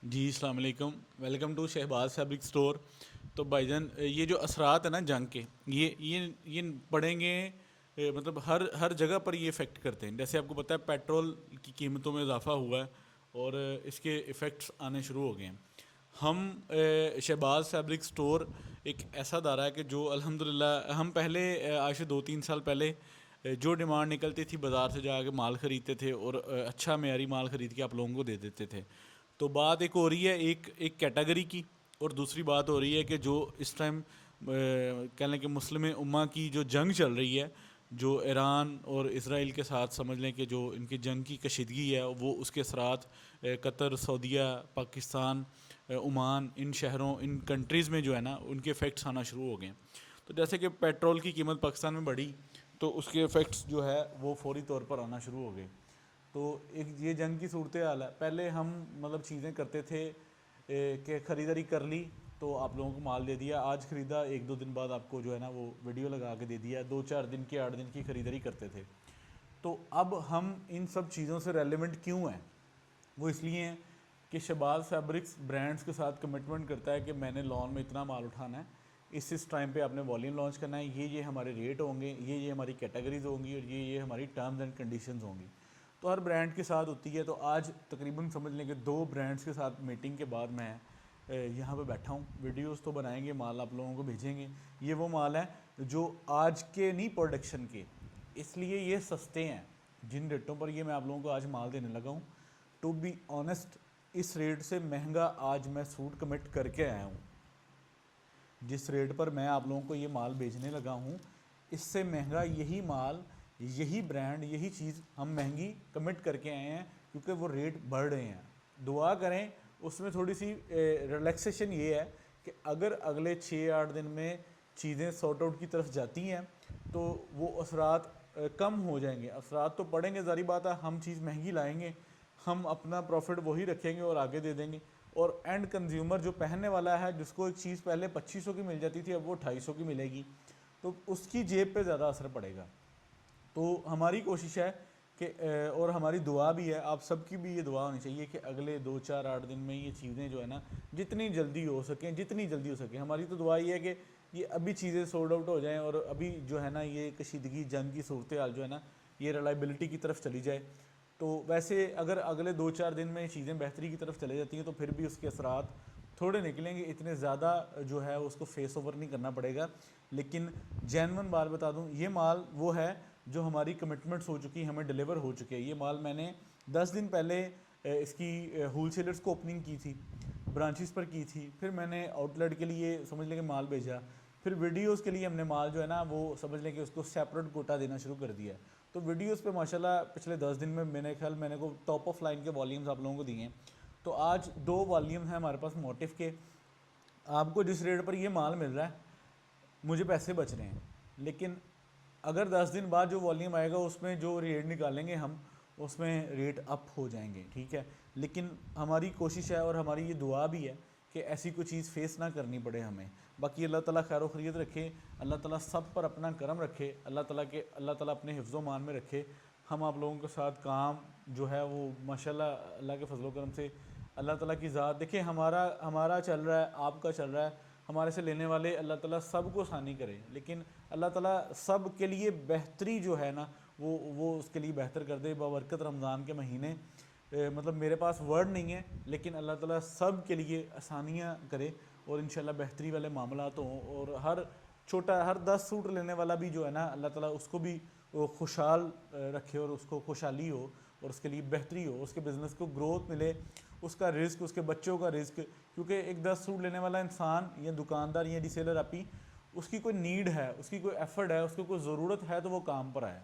जी अस्सलाम वालेकुम। Welcome to Shahbaz fabric store. तो भाईजान ये जो असरात है ना जंग के, ये पड़ेंगे मतलब हर जगह पर ये इफ़ेक्ट करते हैं। जैसे आपको पता है पेट्रोल की कीमतों में इजाफा हुआ है और इसके इफ़ेक्ट्स आने शुरू हो गए हैं। हम शहबाज फैब्रिक स्टोर एक ऐसा दायरा है कि जो अल्हम्दुलिल्लाह हम पहले आज से 2-3 साल पहले जो डिमांड निकलती थी बाज़ार से जाके माल ख़रीदते थे और अच्छा मेयारी माल ख़रीद के आप लोगों को दे देते थे। तो बात एक हो रही है एक एक कैटेगरी की, और दूसरी बात हो रही है कि जो इस टाइम कह लें कि मुस्लिम उम्मा की जो जंग चल रही है, जो ईरान और इसराइल के साथ समझ लें कि जो इनकी जंग की कशीदगी है वो उसके असरात कतर, सऊदीया, पाकिस्तान, ओमान, इन शहरों इन कंट्रीज़ में जो है ना उनके इफ़ेक्ट्स आना शुरू हो गए हैं। तो जैसे कि पेट्रोल की कीमत पाकिस्तान में बढ़ी तो उसके इफ़ेक्ट्स जो है वो फौरी तौर पर आना शुरू हो गए। तो एक ये जंग की सूरत हाल है। पहले हम मतलब चीज़ें करते थे कि ख़रीदारी कर ली तो आप लोगों को माल दे दिया, आज ख़रीदा 1-2 दिन बाद आपको जो है ना वो वीडियो लगा के दे दिया, 2-4 दिन की 8 दिन की ख़रीदारी करते थे। तो अब हम इन सब चीज़ों से रेलिवेंट क्यों हैं? वो इसलिए हैं कि शहबाज फैब्रिक्स ब्रांड्स के साथ कमिटमेंट करता है कि मैंने लॉन में इतना माल उठाना है, इस टाइम पे आपने वॉल्यूम लॉन्च करना है, ये हमारे रेट होंगे, ये हमारी कैटेगरीज होंगी और ये हमारी टर्म्स एंड कंडीशंस होंगी। तो हर ब्रांड के साथ होती है। तो आज तकरीबन समझ लें कि 2 ब्रांड्स के साथ मीटिंग के बाद मैं यहाँ पे बैठा हूँ। वीडियोस तो बनाएंगे, माल आप लोगों को भेजेंगे। ये वो माल है जो आज के नहीं प्रोडक्शन के, इसलिए ये सस्ते हैं। जिन रेटों पर ये मैं आप लोगों को आज माल देने लगा हूँ, टू बी ऑनेस्ट इस रेट से महंगा आज मैं सूट कमिट करके आया हूँ। जिस रेट पर मैं आप लोगों को ये माल बेचने लगा हूँ, इससे महंगा यही माल, यही ब्रांड, यही चीज़ हम महंगी कमिट करके आए हैं क्योंकि वो रेट बढ़ रहे हैं। दुआ करें उसमें थोड़ी सी रिलैक्सेशन ये है कि अगर अगले 6-8 दिन में चीज़ें सॉर्ट आउट की तरफ जाती हैं तो वो असरात कम हो जाएंगे। असरात तो पड़ेंगे, ज़ारी बात है, हम चीज़ महंगी लाएंगे, हम अपना प्रॉफिट वही रखेंगे और आगे दे देंगे। और एंड कंज्यूमर जो पहनने वाला है, जिसको एक चीज़ पहले 2500 की मिल जाती थी अब वो 250 की मिलेगी, तो उसकी जेब पे ज़्यादा असर पड़ेगा। तो हमारी कोशिश है कि और हमारी दुआ भी है, आप सबकी भी ये दुआ होनी चाहिए कि अगले 2-4-8 दिन में ये चीज़ें जो है ना जितनी जल्दी हो सकें, जितनी जल्दी हो सके, हमारी तो दुआ ये है कि ये अभी चीज़ें सोल्ड आउट हो जाएं और अभी जो है ना ये कशीदगी जंग की सूरत हाल जो है ना ये रिलायबिलिटी की तरफ चली जाए। तो वैसे अगर अगले 2-4 दिन में चीज़ें बेहतरी की तरफ चले जाती हैं तो फिर भी उसके असरात थोड़े निकलेंगे, इतने ज़्यादा जो है उसको फेस ओवर नहीं करना पड़ेगा। लेकिन जेन्युइन बात बता दूं, ये माल वो है जो हमारी कमिटमेंट्स हो चुकी, हमें डिलीवर हो चुके हैं। ये माल मैंने 10 दिन पहले इसकी होल सेलर्स को ओपनिंग की थी, ब्रांचेस पर की थी, फिर मैंने आउटलेट के लिए समझ लें कि माल भेजा, फिर वीडियोस के लिए हमने माल जो है ना वो समझ लें कि उसको सेपरेट कोटा देना शुरू कर दिया। तो वीडियोस पे माशाल्लाह पिछले 10 दिन में मैंने ख्याल मैंने को टॉप ऑफ लाइन के वॉल्यूम्स आप लोगों को दिए हैं। तो आज 2 वॉल्यूम हैं हमारे पास मोटिव के। आपको जिस रेट पर ये माल मिल रहा है मुझे पैसे बच रहे हैं, लेकिन अगर 10 दिन बाद जो वॉल्यूम आएगा उसमें जो रेट निकालेंगे हम उसमें रेट अप हो जाएंगे, ठीक है। लेकिन हमारी कोशिश है और हमारी ये दुआ भी है कि ऐसी कोई चीज़ फेस ना करनी पड़े हमें। बाकी अल्लाह ताला खैर खैरियत रखे, अल्लाह ताला सब पर अपना करम रखे, अल्लाह ताला अपने हिफ्ज़ मान में रखे। हम आप लोगों के साथ काम जो है वो माशाल्लाह अल्लाह के फजल करम से अल्लाह ताला की ज़ात देखिए, हमारा हमारा चल रहा है, आपका चल रहा है, हमारे से लेने वाले अल्लाह ताला सब को आसानी करे। लेकिन अल्लाह ताला सब के लिए बेहतरी जो है ना वो उसके लिए बेहतर कर दे बबरकत रमज़ान के महीने। मतलब मेरे पास वर्ड नहीं है, लेकिन अल्लाह ताला सब के लिए आसानियाँ करे और इंशाल्लाह बेहतरी वाले मामलात हों। और हर छोटा हर 10 सूट लेने वाला भी जो है ना अल्लाह ताला उसको भी वो खुशहाल रखे और उसको खुशहाली हो और उसके लिए बेहतरी हो, उसके बिज़नेस को ग्रोथ मिले, उसका रिस्क, उसके बच्चों का रिस्क। क्योंकि एक 10 सूट लेने वाला इंसान या दुकानदार या रिसेलर आपी, उसकी कोई नीड है, उसकी कोई एफर्ट है, उसको कोई ज़रूरत है तो वो काम पर आए।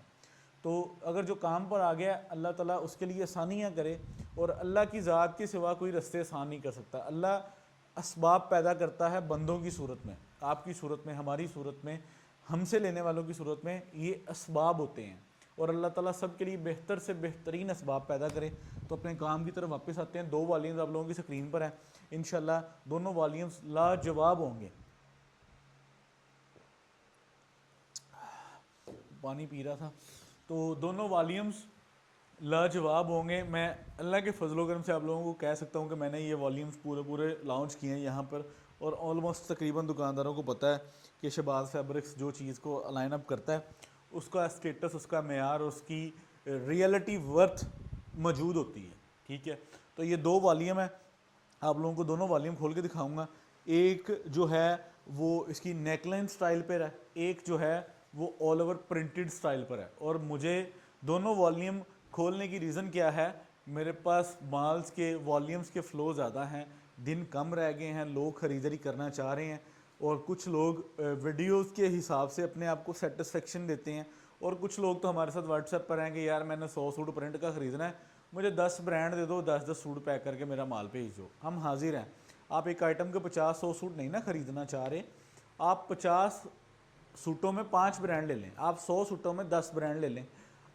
तो अगर जो काम पर आ गया अल्लाह ताला उसके लिए आसानियाँ करे। और अल्लाह की ज़ात के सिवा कोई रास्ते आसान नहीं कर सकता। अल्लाह असबाब पैदा करता है बंदों की सूरत में, आपकी सूरत में, हमारी सूरत में, हमसे लेने वालों की सूरत में, ये असबाब होते हैं। और अल्लाह ताला सब के लिए बेहतर से बेहतरीन असबाब पैदा करे। तो अपने काम की तरफ वापस आते हैं। 2 वॉल्यूम्स आप लोगों की स्क्रीन पर है, इंशाल्लाह दोनों वॉल्यूम्स लाजवाब होंगे। पानी पी रहा था। तो दोनों वॉल्यूम्स लाजवाब होंगे। मैं अल्लाह के फजलो करम से आप लोगों को कह सकता हूँ कि मैंने ये वॉल्यूम्स पूरे पूरे लॉन्च किए हैं यहाँ पर, और ऑलमोस्ट तकरीबन दुकानदारों को पता है कि शहबाज फैब्रिक्स जो चीज़ को अलाइन अप करता है उसका स्टेटस, उसका मेयार, उसकी रियलिटी वर्थ मौजूद होती है। ठीक है, तो ये दो वॉल्यूम है, आप लोगों को दोनों वॉल्यूम खोल के दिखाऊंगा। एक जो है वो इसकी नेकलाइन स्टाइल पर है, एक जो है वो ऑल ओवर प्रिंटेड स्टाइल पर है। और मुझे दोनों वॉल्यूम खोलने की रीज़न क्या है, मेरे पास माल्स के वॉल्यूम्स के फ़्लो ज़्यादा हैं, दिन कम रह गए हैं, लोग ख़रीदारी करना चाह रहे हैं, और कुछ लोग वीडियोस के हिसाब से अपने आप को सेटिस्फेक्शन देते हैं, और कुछ लोग तो हमारे साथ व्हाट्सएप पर हैं कि यार मैंने 100 सूट प्रिंट का ख़रीदना है, मुझे 10 ब्रांड दे दो, 10-10 सूट पैक करके मेरा माल भेज दो। हम हाजिर हैं। आप एक आइटम के 50-100 सूट नहीं ना ख़रीदना चाह रहे, आप 50 सूटों में 5 ब्रांड ले लें, आप 100 सूटों में 10 ब्रांड ले लें,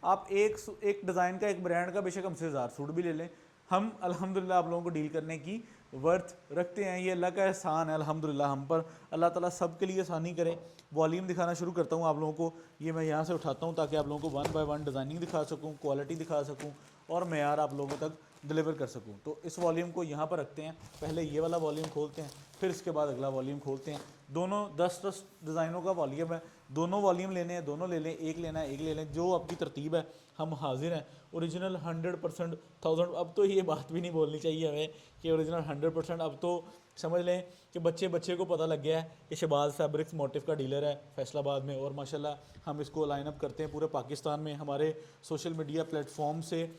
आप एक डिज़ाइन का, एक ब्रांड का बेशक हमसे 1000 सूट भी ले लें, हम अल्हम्दुलिल्लाह आप लोगों को डील करने की वर्थ रखते हैं। ये अल्लाह का एहसान है अल्हम्दुलिल्लाह हम पर। अल्लाह ताला सब के लिए आसानी करे। वॉल्यूम दिखाना शुरू करता हूँ आप लोगों को। ये मैं यहाँ से उठाता हूँ ताकि आप लोगों को 1 बाय 1 डिज़ाइनिंग दिखा सकूँ, क्वालिटी दिखा सकूँ, और मेयार आप लोगों तक डिलीवर कर सकूँ। तो इस वॉल्यूम को यहाँ पर रखते हैं, पहले ये वाला वॉल्यूम खोलते हैं, फिर इसके बाद अगला वॉल्यूम खोलते हैं। दोनों 10-10 डिज़ाइनों का वॉल्यूम है, दोनों वॉल्यूम लेने हैं, दोनों ले लें, एक लेना है एक ले लें, जो आपकी तरतीब है। हम हाजिर हैं। ओरिजिनल 100% 1000, अब तो ये बात भी नहीं बोलनी चाहिए हमें कि ओरिजिनल 100%, अब तो समझ लें कि बच्चे बच्चे को पता लग गया है कि शहबाज फैब्रिक्स मोटिव का डीलर है फैसलाबाद में, और माशाल्लाह हम इसको लाइन अप करते हैं पूरे पाकिस्तान में। हमारे सोशल मीडिया प्लेटफॉर्म से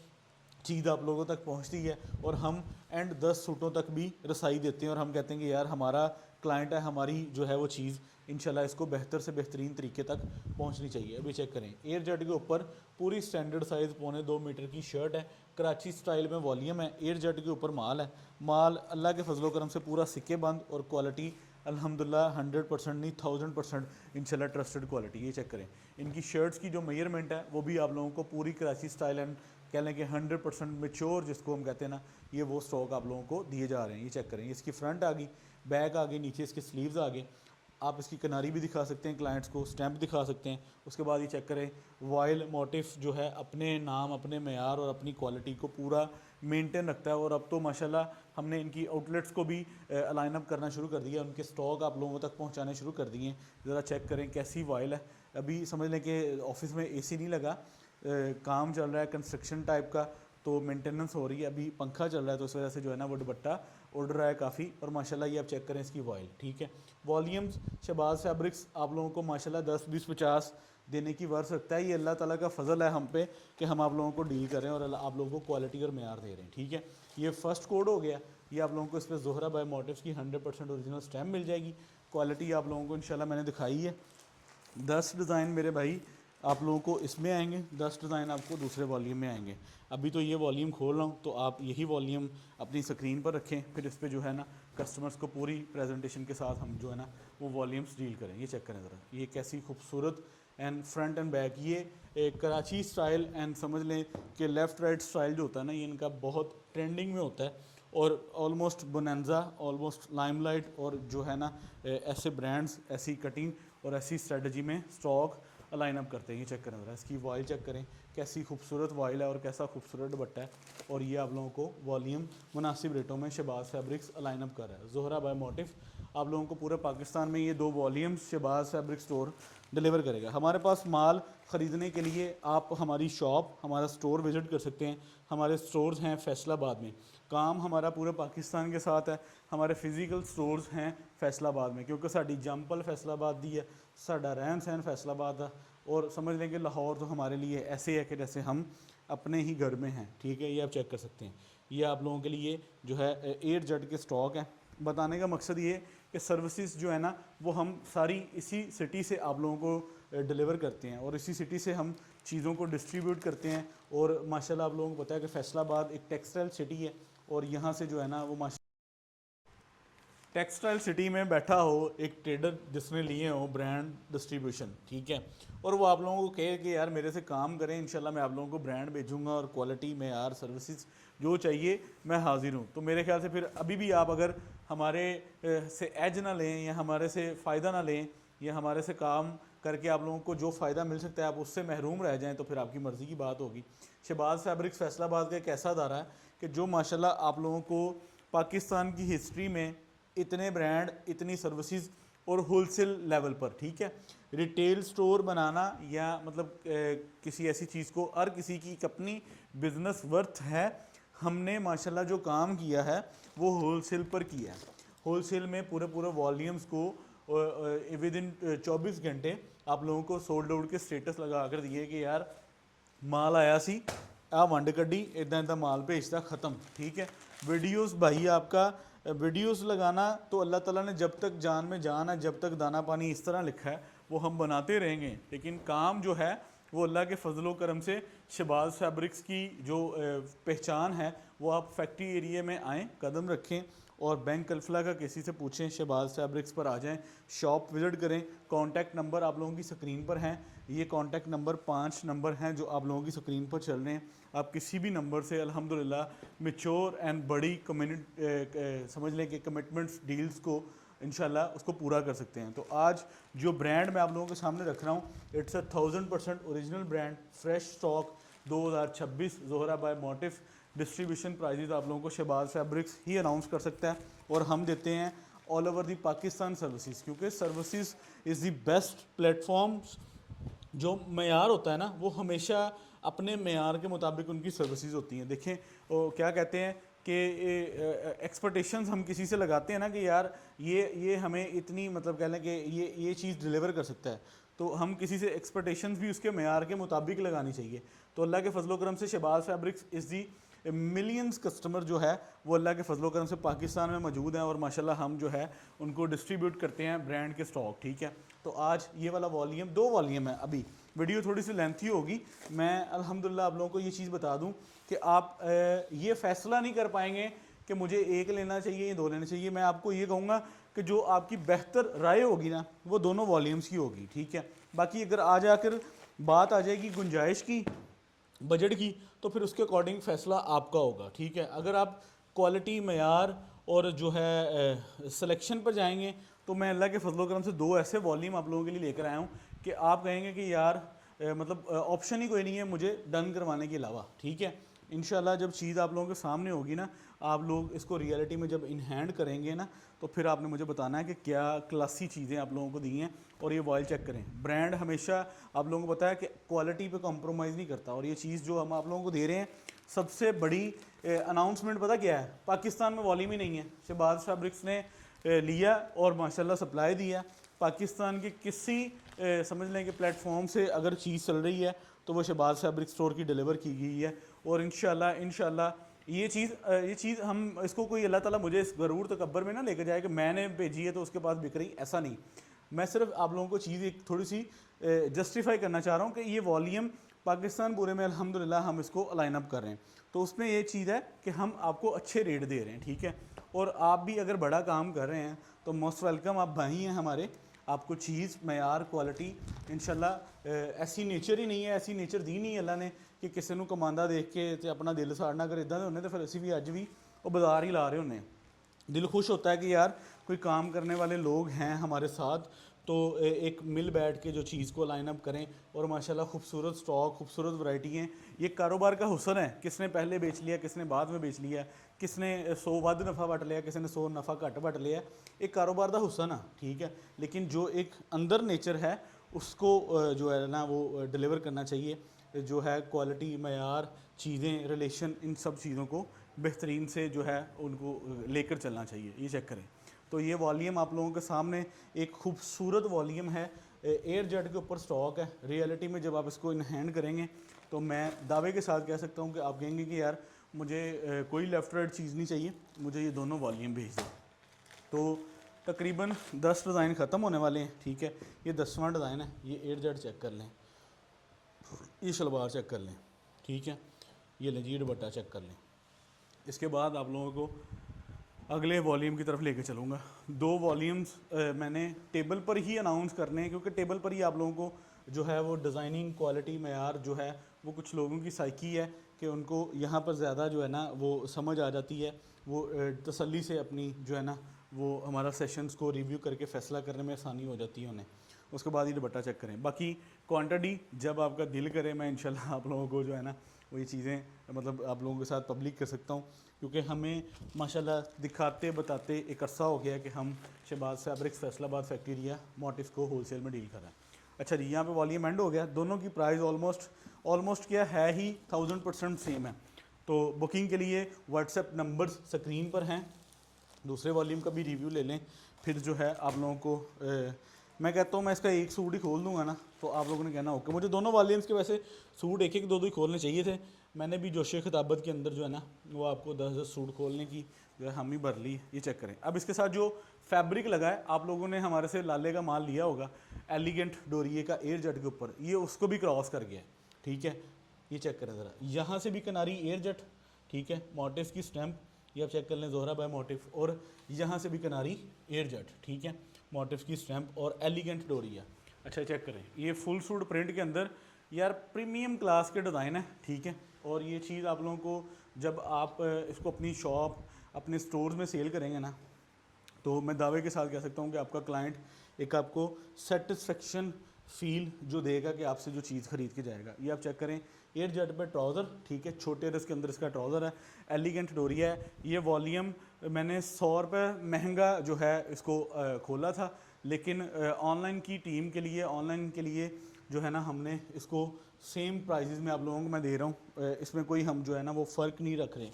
चीज़ आप लोगों तक पहुंचती है, और हम एंड 10 सूटों तक भी रसाई देते हैं, और हम कहते हैं कि यार हमारा क्लाइंट है, हमारी जो है वो चीज़ इंशाल्लाह इसको बेहतर से बेहतरीन तरीके तक पहुंचनी चाहिए। अभी चेक करें, एयर जेट के ऊपर पूरी स्टैंडर्ड साइज़ 1.25 मीटर की शर्ट है, कराची स्टाइल में वॉल्यूम है, एयर जेट के ऊपर माल है। माल अल्लाह के फजलो करम से पूरा सिक्के बंद, और क्वालिटी अल्हम्दुलिल्लाह 100% नहीं 1000% इंशाल्लाह ट्रस्टेड क्वालिटी। ये चेक करें, इनकी शर्ट्स की जो मेजरमेंट है वो भी आप लोगों को पूरी कराची स्टाइल एंड कह लें कि 100% मेच्योर जिसको हम कहते हैं ना, ये वो स्टॉक आप लोगों को दिए जा रहे हैं। ये चेक करें, इसकी फ्रंट आ गई, बैक आ गई, नीचे इसके स्लीव्स आ गए, आप इसकी किनारी भी दिखा सकते हैं क्लाइंट्स को, स्टैम्प दिखा सकते हैं। उसके बाद ये चेक करें, वॉयल मोटिफ जो है अपने नाम, अपने मेयार और अपनी क्वालिटी को पूरा मेंटेन रखता है। और अब तो माशाल्लाह हमने इनकी आउटलेट्स को भी अलाइन अप करना शुरू कर दिया, उनके स्टॉक आप लोगों तक पहुंचाने शुरू कर दिए हैं। ज़रा चेक करें कैसी वॉयल है। अभी समझ लें कि ऑफिस में एसी नहीं लगा, काम चल रहा है कंस्ट्रक्शन टाइप का, तो मेंटेनेंस हो रही है, अभी पंखा चल रहा है, तो इस वजह से जो है ना वो दुपट्टा उड़ रहा है काफ़ी। और माशाल्लाह ये आप चेक करें इसकी वॉयल, ठीक है। वॉल्यूम्स शहबाज फैब्रिक्स आप लोगों को माशाल्लाह 10, 20, 50 देने की वर्थ रखता है। ये अल्लाह ताला का फ़ज़ल है हम पे कि हम आप लोगों को डील कर रहे हैं और आप लोगों को क्वालिटी और मेयार दे रहे हैं, ठीक है। ये फर्स्ट कोड हो गया। ये आप लोगों को इस पर ज़ोहरा बाय मोटिव्स की 100% ओरिजिनल स्टैम्प मिल जाएगी। क्वालिटी आप लोगों को इंशाल्लाह मैंने दिखाई है। 10 डिज़ाइन मेरे भाई आप लोगों को इसमें आएंगे, 10 डिज़ाइन आपको दूसरे वॉल्यूम में आएंगे। अभी तो ये वॉल्यूम खोल रहा हूँ, तो आप यही वॉल्यूम अपनी स्क्रीन पर रखें, फिर इस पर जो है ना कस्टमर्स को पूरी प्रेजेंटेशन के साथ हम जो है ना वो वॉल्यूम्स डील करें। ये चेक करें ज़रा, ये कैसी खूबसूरत एंड फ्रंट एंड बैक, ये एक कराची स्टाइल एंड समझ लें कि लेफ़्ट राइट स्टाइल जो होता है ना, ये इनका बहुत ट्रेंडिंग में होता है, और ऑलमोस्ट बोनेंजा, ऑलमोस्ट लाइमलाइट, और जो है ना ऐसे ब्रांड्स, ऐसी कटिंग और ऐसी स्ट्रेटजी में स्टॉक अलाइन अप करते हैं। ये चेक करें ज़रा, इसकी वॉयल चेक करें, कैसी खूबसूरत वॉयल है और कैसा खूबसूरत दुपट्टा है। और ये आप लोगों को वॉल्यूम मुनासिब रेटों में शहबाज फैब्रिक्स अलाइन अप कर रहा है। ज़ोहरा बाय मोटिव आप लोगों को पूरे पाकिस्तान में ये 2 volumes Shahbaz fabric store deliver करेगा। हमारे पास माल ख़रीदने के लिए आप हमारी शॉप, हमारा स्टोर विज़िट कर सकते हैं। हमारे स्टोर्स हैं फैसलाबाद में, काम हमारा पूरे पाकिस्तान के साथ है। हमारे फिजिकल स्टोर्स हैं फैसलाबाद में, क्योंकि साड़ी जंपल फैसलाबाद दी है, साड़ा रहन सहन फैसलाबाद है, और समझ लें कि लाहौर तो हमारे लिए ऐसे है कि जैसे हम अपने ही घर में हैं, ठीक है। ये आप चेक कर सकते हैं। ये आप लोगों के लिए जो है 8 जेड के स्टॉक हैं। बताने का मकसद ये कि सर्विसेज जो है ना वो हम सारी इसी सिटी से आप लोगों को डिलीवर करते हैं, और इसी सिटी से हम चीज़ों को डिस्ट्रीब्यूट करते हैं। और माशाल्लाह आप लोगों को पता है कि फैसलाबाद एक टेक्सटाइल सिटी है, और यहाँ से जो है ना वो टेक्सटाइल सिटी में बैठा हो एक ट्रेडर जिसने लिए हो ब्रांड डिस्ट्रीब्यूशन, ठीक है, और वो आप लोगों को कहे कि यार मेरे से काम करें, इंशाल्लाह मैं आप लोगों को ब्रांड भेजूंगा और क्वालिटी में यार सर्विसेज जो चाहिए मैं हाजिर हूँ। तो मेरे ख्याल से फिर अभी भी आप अगर हमारे से एज ना लें या हमारे से फ़ायदा ना लें या हमारे से काम करके आप लोगों को जो फ़ायदा मिल सकता है आप उससे महरूम रह जाएं तो फिर आपकी मर्ज़ी की बात होगी। शहबाज फैब्रिक्स फैसलाबाद का एक ऐसा अदारा है कि जो माशाल्लाह आप लोगों को पाकिस्तान की हिस्ट्री में इतने ब्रांड, इतनी सर्विसेज और होलसेल लेवल पर, ठीक है, रिटेल स्टोर बनाना या मतलब किसी ऐसी चीज़ को, हर किसी की एक अपनी बिजनेस वर्थ है। हमने माशाल्लाह जो काम किया है वो होलसेल पर किया है। होलसेल में पूरे पूरे वॉल्यूम्स को विद इन 24 घंटे आप लोगों को सोल्ड आउट के स्टेटस लगा कर दिए कि यार माल आया सी, आ वंड कड्डी, इदा इदा माल भेजता, ख़त्म, ठीक है। वीडियोस भाई आपका वीडियोस लगाना तो अल्लाह ताला ने जब तक जान में जान है, जब तक दाना पानी, इस तरह लिखा है वो हम बनाते रहेंगे। लेकिन काम जो है वो अल्लाह के फजलो करम से शहबाज फैब्रिक्स की जो पहचान है वो आप फैक्ट्री एरिया में आएँ, कदम रखें और बैंक कल्फला का किसी से पूछें, शहबाज फैब्रिक्स पर आ जाएं, शॉप विज़िट करें। कॉन्टैक्ट नंबर आप लोगों की स्क्रीन पर हैं, ये कॉन्टैक्ट नंबर 5 नंबर हैं जो आप लोगों की स्क्रीन पर चल रहे हैं। आप किसी भी नंबर से अल्हम्दुलिल्लाह मैच्योर एंड बड़ी कम्युनिटी समझ लें कि कमिटमेंट्स डील्स को इंशाल्लाह उसको पूरा कर सकते हैं। तो आज जो ब्रांड मैं आप लोगों के सामने रख रहा हूँ, it's 1000% original brand, fresh stock, 2026 Zohra by motif. Distribution prices आप लोगों को शहबाज फैब्रिक्स ही अनाउंस कर सकता है और हम देते हैं all over the Pakistan services, क्योंकि services is the best platforms. जो मेयार होता है ना वो हमेशा अपने मेयार के मुताबिक उनकी सर्विसेज होती हैं। देखें वो क्या कहते हैं कि एक्सपेक्टेशंस हम किसी से लगाते हैं ना कि यार ये हमें इतनी मतलब कह लें कि ये चीज़ डिलीवर कर सकता है, तो हम किसी से एक्सपेक्टेशंस भी उसके मेयार के मुताबिक लगानी चाहिए। तो अल्लाह के फजलो करम से Shahbaz fabrics is the millions customer जो है वो अल्लाह के फजलो करम से पाकिस्तान में मौजूद हैं और माशाल्लाह हम जो है उनको डिस्ट्रीब्यूट करते हैं ब्रांड के स्टॉक, ठीक है। तो आज ये वाला वॉल्यूम, 2 वॉल्यूम है, अभी वीडियो थोड़ी सी लेंथी होगी। मैं अल्हम्दुलिल्लाह आप लोगों को ये चीज़ बता दूं कि आप ये फ़ैसला नहीं कर पाएंगे कि मुझे एक लेना चाहिए या 2 लेने चाहिए। मैं आपको ये कहूँगा कि जो आपकी बेहतर राय होगी ना वो दोनों वॉल्यूम्स की होगी, ठीक है। बाकी अगर आ जाकर बात आ जाएगी गुंजाइश की, बजट की, तो फिर उसके अकॉर्डिंग फ़ैसला आपका होगा, ठीक है। अगर आप क्वालिटी, मयार और जो है सिलेक्शन पर जाएंगे तो मैं अल्लाह के फजलो करम से 2 ऐसे वॉल्यूम आप लोगों के लिए लेकर आया हूँ कि आप कहेंगे कि यार मतलब ऑप्शन ही कोई नहीं है मुझे डन करवाने के अलावा, ठीक है। इंशाल्लाह जब चीज़ आप लोगों के सामने होगी ना, आप लोग इसको रियलिटी में जब इन हैंड करेंगे ना, तो फिर आपने मुझे बताना है कि क्या क्लासी चीज़ें आप लोगों को दी हैं। और ये वॉयल चेक करें, ब्रांड हमेशा आप लोगों को पता है कि क्वालिटी पे कॉम्प्रोमाइज़ नहीं करता। और ये चीज़ जो हम आप लोगों को दे रहे हैं, सबसे बड़ी अनाउंसमेंट पता क्या है, पाकिस्तान में वॉल्यूम ही नहीं है, शहबाज फैब्रिक्स ने लिया और माशाल्लाह सप्लाई दिया। पाकिस्तान के किसी समझ लें कि प्लेटफॉर्म से अगर चीज़ चल रही है तो वो शहबाज फैब्रिक स्टोर की डिलीवर की गई है। और इंशाल्लाह ये चीज़ हम इसको कोई अल्लाह ताला मुझे इस गरूर तकब्बर में ना लेकर जाए कि मैंने भेजी है तो उसके पास बिक रही, ऐसा नहीं। मैं सिर्फ आप लोगों को चीज़ एक थोड़ी सी जस्टिफाई करना चाह रहा हूँ कि ये वॉल्यूम पाकिस्तान पूरे में अल्हम्दुलिल्लाह हम इसको अलाइन अप कर रहे हैं, तो उसमें ये चीज़ है कि हम आपको अच्छे रेट दे रहे हैं, ठीक है। और आप भी अगर बड़ा काम कर रहे हैं तो मोस्ट वेलकम, आप भाई हैं हमारे, आपको चीज़ मयार क्वालिटी इंशाल्लाह ऐसी नेचर ही नहीं है, ऐसी नेचर दी नहीं अल्लाह ने कि किसी को कमांदा देख के ते अपना दिल साड़ना। अगर इदा होने तो फिर असी भी अज भी वो बाजार ही ला रहे होने। दिल खुश होता है कि यार कोई काम करने वाले लोग हैं हमारे साथ, तो एक मिल बैठ के जो चीज़ को लाइन अप करें। और माशाल्लाह खूबसूरत स्टॉक, खूबसूरत वैरायटी हैं। ये कारोबार का हुस्न है, किसने पहले बेच लिया, किसने बाद में बेच लिया, किसने 100 वध नफ़ा वट लिया, किसी ने 100 नफ़ा घट वट लिया। एक कारोबार का हुस्न है, ठीक है। लेकिन जो एक अंदर नेचर है उसको जो है ना वो डिलीवर करना चाहिए, जो है क्वालिटी, मयार, चीज़ें, रिलेशन, इन सब चीज़ों को बेहतरीन से जो है उनको लेकर चलना चाहिए। ये चेक करें। तो ये वॉल्यूम आप लोगों के सामने एक खूबसूरत वॉल्यूम है, एयर जेट के ऊपर स्टॉक है। रियलिटी में जब आप इसको इन हैंड करेंगे तो मैं दावे के साथ कह सकता हूँ कि आप कहेंगे कि यार मुझे कोई लेफ्ट राइट चीज़ नहीं चाहिए, मुझे ये दोनों वॉल्यूम भेज दें। तो तकरीबन 10 डिज़ाइन ख़त्म होने वाले हैं, ठीक है। ये 10वां डिज़ाइन है। ये एयर जेट चेक कर लें, ये शलवार चेक कर लें, ठीक है। ये लें जी दुपट्टा चेक कर लें। इसके बाद आप लोगों को अगले वॉल्यूम की तरफ लेके चलूँगा। 2 वॉल्यूम्स मैंने टेबल पर ही अनाउंस करने हैं, क्योंकि टेबल पर ही आप लोगों को जो है वो डिज़ाइनिंग क्वालिटी मयार जो है वो कुछ लोगों की साइकी है कि उनको यहाँ पर ज़्यादा जो है ना वो समझ आ जाती है, वो तसल्ली से अपनी जो है ना वो हमारा सेशंस को रिव्यू करके फ़ैसला करने में आसानी हो जाती है उन्हें। उसके बाद ये दुपट्टा चेक करें। बाकी क्वांटिटी जब आपका दिल करे मैं इंशाल्लाह आप लोगों को जो है ना वो ये चीज़ें मतलब आप लोगों के साथ पब्लिक कर सकता हूँ, क्योंकि हमें माशाल्लाह दिखाते बताते एक अरसा हो गया कि हम Shahbaz fabrics Faisalabad factory motif को होलसेल में डील कर रहे हैं। अच्छा जी, यहाँ पे वॉल्यूम एंड हो गया। दोनों की प्राइस ऑलमोस्ट क्या है ही 1000% सेम है। तो बुकिंग के लिए व्हाट्सएप नंबर्स स्क्रीन पर हैं। दूसरे वॉल्यूम का भी रिव्यू ले लें, फिर जो है आप लोगों को मैं कहता हूँ मैं इसका एक सूट ही खोल दूंगा ना तो आप लोगों ने कहना ओके। मुझे दोनों वॉल्यूम्स के वैसे सूट एक एक दो दो ही खोलने चाहिए थे। मैंने भी जोशे खिताबत के अंदर जो है ना वो आपको 10-10 सूट खोलने की जो है हम ही भर ली। ये चेक करें। अब इसके साथ जो फैब्रिक लगा है आप लोगों ने हमारे से लाले का माल लिया होगा एलिगेंट डोरिए का एयर जेट के ऊपर, ये उसको भी क्रॉस कर गया है, ठीक है। ये चेक करें ज़रा, यहाँ से भी किनारी एयर जेट, ठीक है, मोटिफ की स्टैम्प ये आप चेक कर लें, जोहरा बाय मोटिफ, और यहाँ से भी किनारी एयर जेट, ठीक है, मोटिफ की स्टैम्प और एलिगेंट डोरिया। अच्छा चेक करें, ये फुल सूट प्रिंट के अंदर यार प्रीमियम क्लास के डिज़ाइन है, ठीक है। और ये चीज़ आप लोगों को जब आप इसको अपनी शॉप अपने स्टोर्स में सेल करेंगे ना तो मैं दावे के साथ कह सकता हूँ कि आपका क्लाइंट एक आपको सेटिस्फेक्शन फील जो देगा कि आपसे जो चीज़ खरीद के जाएगा। ये आप चेक करें, एयर जेट पे ट्राउज़र, ठीक है, छोटे रस के अंदर इसका ट्राउज़र है, एलिगेंट डोरिया है। ये वॉल्यूम मैंने 100 रुपये महंगा जो है इसको खोला था, लेकिन ऑनलाइन की टीम के लिए ऑनलाइन के लिए जो है ना हमने इसको सेम प्राइजेज़ में आप लोगों को मैं दे रहा हूँ। इसमें कोई हम जो है ना वो फ़र्क नहीं रख रहे,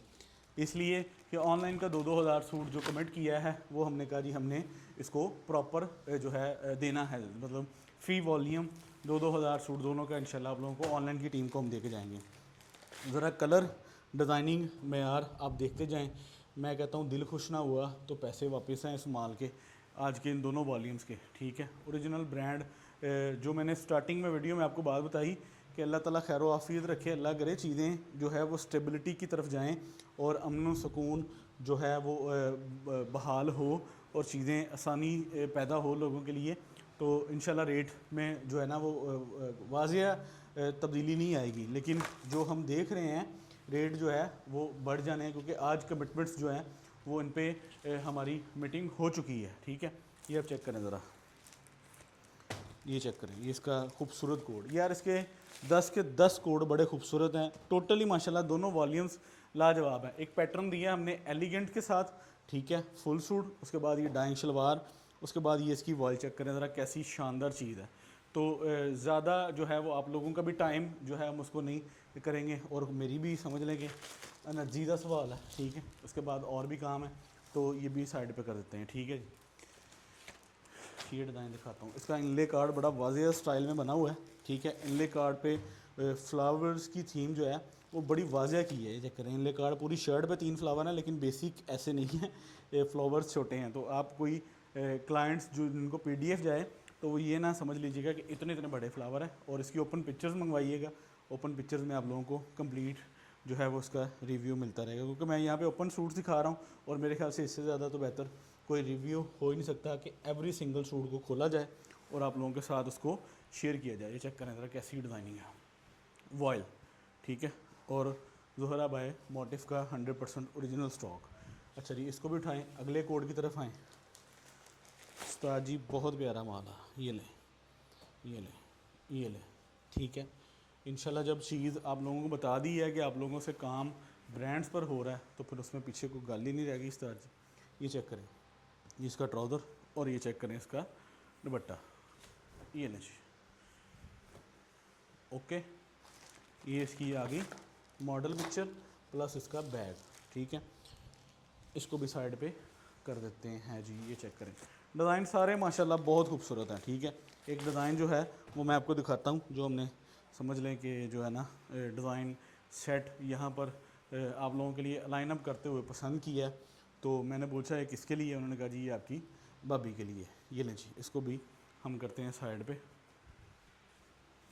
इसलिए कि ऑनलाइन का 2-2 हज़ार सूट जो कमिट किया है वो हमने कहा जी हमने इसको प्रॉपर जो है देना है, मतलब फ़ी वॉल्यूम 2-2 हज़ार सूट दोनों का इंशाल्लाह आप लोगों को ऑनलाइन की टीम को हम दे के जाएंगे। ज़रा कलर डिज़ाइनिंग मेयार आप देखते जाएं। मैं कहता हूँ दिल खुश ना हुआ तो पैसे वापस हैं इस माल के, आज के इन दोनों वॉल्यूम्स के, ठीक है। ओरिजिनल ब्रांड जो मैंने स्टार्टिंग में वीडियो में आपको बात बताई कि अल्लाह ताला खैर आफियत रखे, अल्लाह करे चीज़ें जो है वो स्टेबिलिटी की तरफ जाएं और अमन सुकून जो है वो बहाल हो और चीज़ें आसानी पैदा हो लोगों के लिए। तो इंशाल्लाह रेट में जो है ना वो वाज़िया तब्दीली नहीं आएगी, लेकिन जो हम देख रहे हैं रेट जो है वो बढ़ जाने हैं, क्योंकि आज कमिटमेंट्स जो हैं वो इन पर हमारी मीटिंग हो चुकी है, ठीक है। ये आप चेक करें ज़रा, ये चेक करें, ये इसका खूबसूरत कोड, यार इसके 10 के 10 कोड बड़े खूबसूरत हैं टोटली माशाल्लाह। दोनों वॉल्यूम्स लाजवाब हैं। एक पैटर्न दिया हमने एलिगेंट के साथ, ठीक है, फुल सूट, उसके बाद ये डाइंग शलवार, उसके बाद ये इसकी वॉल चेक करें ज़रा कैसी शानदार चीज़ है। तो ज़्यादा जो है वो आप लोगों का भी टाइम जो है हम उसको नहीं करेंगे और मेरी भी समझ लें कि एनर्जी का सवाल है, ठीक है। उसके बाद और भी काम है तो ये भी साइड पे कर देते हैं, ठीक है जी। ये डिज़ाइन दिखाता हूँ, इसका इनले कार्ड बड़ा वाज़िया स्टाइल में बना हुआ है, ठीक है। इनले कार्ड पे फ्लावर्स की थीम जो है वो बड़ी वाज़िया की है। ये चेक करें, इनले कार्ड पूरी शर्ट पे 3 फ्लावर हैं, लेकिन बेसिक ऐसे नहीं है, ये फ्लावर्स छोटे हैं। तो आप कोई क्लाइंट्स जो जिनको PDF जाए तो वो ये ना समझ लीजिएगा कि इतने इतने बड़े फ्लावर हैं, और इसकी ओपन पिक्चर्स मंगवाइएगा। ओपन पिक्चर्स में आप लोगों को कंप्लीट जो है वो उसका रिव्यू मिलता रहेगा, क्योंकि मैं यहाँ पे ओपन सूट दिखा रहा हूँ और मेरे ख्याल से इससे ज़्यादा तो बेहतर कोई रिव्यू हो ही नहीं सकता कि एवरी सिंगल सूट को खोला जाए और आप लोगों के साथ उसको शेयर किया जाए। ये चेक करें ज़रा कैसी डिज़ाइनिंग है, वॉयल, ठीक है, और जोहरा बाय मोटिफ का 100% ओरिजिनल स्टॉक। अच्छा जी, इसको भी उठाएं, अगले कोड की तरफ आएँ। उस्ताद जी बहुत प्यारा माल है, ये लें, ये लें, ये लें, ठीक है। इंशाल्लाह जब चीज़ आप लोगों को बता दी है कि आप लोगों से काम ब्रांड्स पर हो रहा है तो फिर उसमें पीछे कोई गाल ही नहीं रहेगी। उस्ताद जी ये चेक करें, ये इसका ट्राउज़र, और ये चेक करें इसका दुपट्टा, ये लें जी, ओके। ये इसकी आ गई मॉडल पिक्चर प्लस इसका बैग, ठीक है। इसको भी साइड पे कर देते हैं जी। ये चेक करें, डिज़ाइन सारे माशाल्लाह बहुत खूबसूरत हैं, ठीक है। एक डिज़ाइन जो है वो मैं आपको दिखाता हूँ, जो हमने समझ लें कि जो है ना डिज़ाइन सेट यहाँ पर आप लोगों के लिए लाइन अप करते हुए पसंद किया है। तो मैंने पूछा है किसके लिए, उन्होंने कहा जी ये आपकी भाभी के लिए। ये लें जी, इसको भी हम करते हैं साइड पे,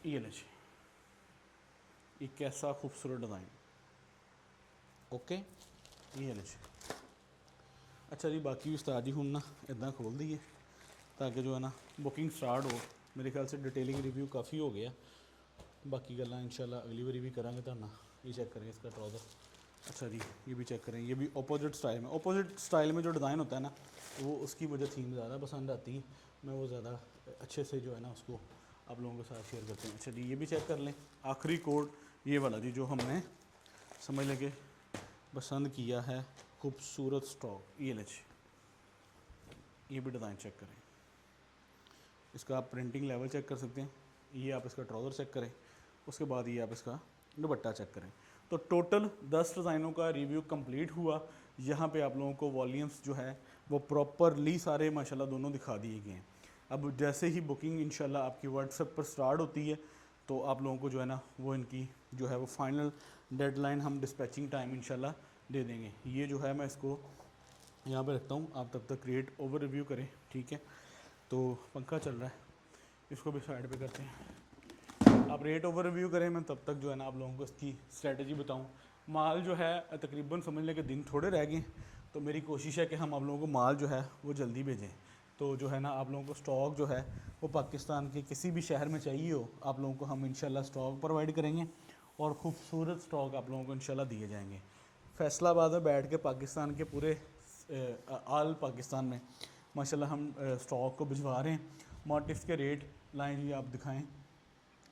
ये लें जी, ये कैसा खूबसूरत डिज़ाइन, ओके, ये लें जी। अच्छा जी, बाकी उस्ताद जी हूँ ना इदा खोल दीए ताकि जो है ना बुकिंग स्टार्ट हो। मेरे ख्याल से डिटेलिंग रिव्यू काफ़ी हो गया, बाकी गल्लां इंशाल्लाह अगली बारी भी करांगे तो ना। ये चेक करें इसका ट्राउज़र, अच्छा जी ये भी चेक करें, ये भी अपोजिट स्टाइल में। अपोजिट स्टाइल में जो डिज़ाइन होता है ना वो उसकी मुझे थीम ज़्यादा पसंद आती है, मैं वो ज़्यादा अच्छे से जो है ना उसको आप लोगों के साथ शेयर करते हैं। अच्छा जी, ये भी चेक कर लें। आखिरी कोड ये वाला जी, जो हमने समझ लें पसंद किया है, खूबसूरत स्टॉक, ये ले जी, ये भी डिज़ाइन चेक करें। इसका आप प्रिंटिंग लेवल चेक कर सकते हैं, ये आप इसका ट्राउज़र चेक करें, उसके बाद ये आप इसका दुपट्टा चेक करें। तो टोटल 10 डिज़ाइनों का रिव्यू कंप्लीट हुआ। यहाँ पे आप लोगों को वॉल्यूम्स जो है वो प्रॉपरली सारे माशाल्लाह दोनों दिखा दिए गए हैं। अब जैसे ही बुकिंग इंशाल्लाह आपकी व्हाट्सएप पर स्टार्ट होती है तो आप लोगों को जो है ना वो इनकी जो है वो फाइनल डेडलाइन हम डिस्पैचिंग टाइम इंशाल्लाह दे देंगे। ये जो है मैं इसको यहाँ पे रखता हूँ, आप तब तक क्रिएट ओवर रिव्यू करें, ठीक है। तो पंखा चल रहा है, इसको भी साइड पे करते हैं। आप रेट ओवर रिव्यू करें, मैं तब तक जो है ना आप लोगों को इसकी स्ट्रेटजी बताऊं। माल जो है तकरीबन समझ लें कि दिन थोड़े रह गए, तो मेरी कोशिश है कि हम आप लोगों को माल जो है वो जल्दी भेजें। तो जो है ना आप लोगों को स्टॉक जो है वो पाकिस्तान के किसी भी शहर में चाहिए हो, आप लोगों को हम इंशाल्लाह स्टॉक प्रोवाइड करेंगे और ख़ूबसूरत स्टॉक आप लोगों को इंशाल्लाह दिए जाएंगे। फैसलाबाद में बैठ के पाकिस्तान के पूरे आल पाकिस्तान में माशाल्लाह हम स्टॉक को भिजवा रहे हैं। मोटिफ्स के रेट लाइन जी आप दिखाएं,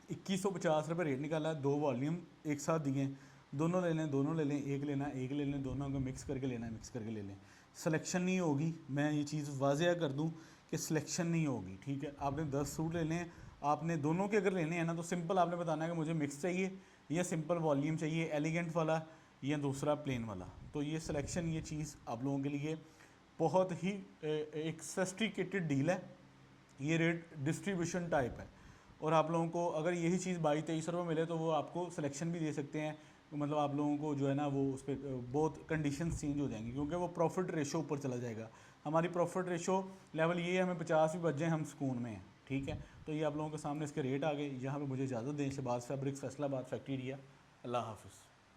2150 रुपये रेट निकाला है। 2 वॉल्यूम एक साथ दिए, दोनों ले लें, दोनों ले लें, एक लेना है एक ले लें, दोनों को मिक्स करके लेना है मिक्स करके ले लें। सिलेक्शन नहीं होगी, मैं ये चीज़ वाज़िया कर दूं कि सिलेक्शन नहीं होगी, ठीक है। आपने 10 सूट लेने हैं, आपने दोनों के अगर लेने हैं ना तो सिंपल आपने बताना है कि मुझे मिक्स चाहिए या सिंपल वॉल्यूम चाहिए, एलिगेंट वाला या दूसरा प्लेन वाला। तो ये सिलेक्शन, ये चीज़ आप लोगों के लिए बहुत ही एक सस्टिकेटेड डील है। ये रेट डिस्ट्रीब्यूशन टाइप है और आप लोगों को अगर यही चीज़ 22-23 रुपये मिले तो वो आपको सिलेक्शन भी दे सकते हैं। मतलब आप लोगों को जो है ना वो उस पर बहुत कंडीशंस चेंज हो जाएंगी, क्योंकि वो प्रॉफिट रेशो ऊपर चला जाएगा। हमारी प्रॉफिट रेशो लेवल ये है, हमें 50 भी बच जाए हम सुकून में हैं, ठीक है। तो ये आप लोगों के सामने इसके रेट आ गए। यहाँ पे मुझे इजाज़त दें। Shahbaz fabrics, Faisalabad factory area. अल्लाह हाफ़िज़।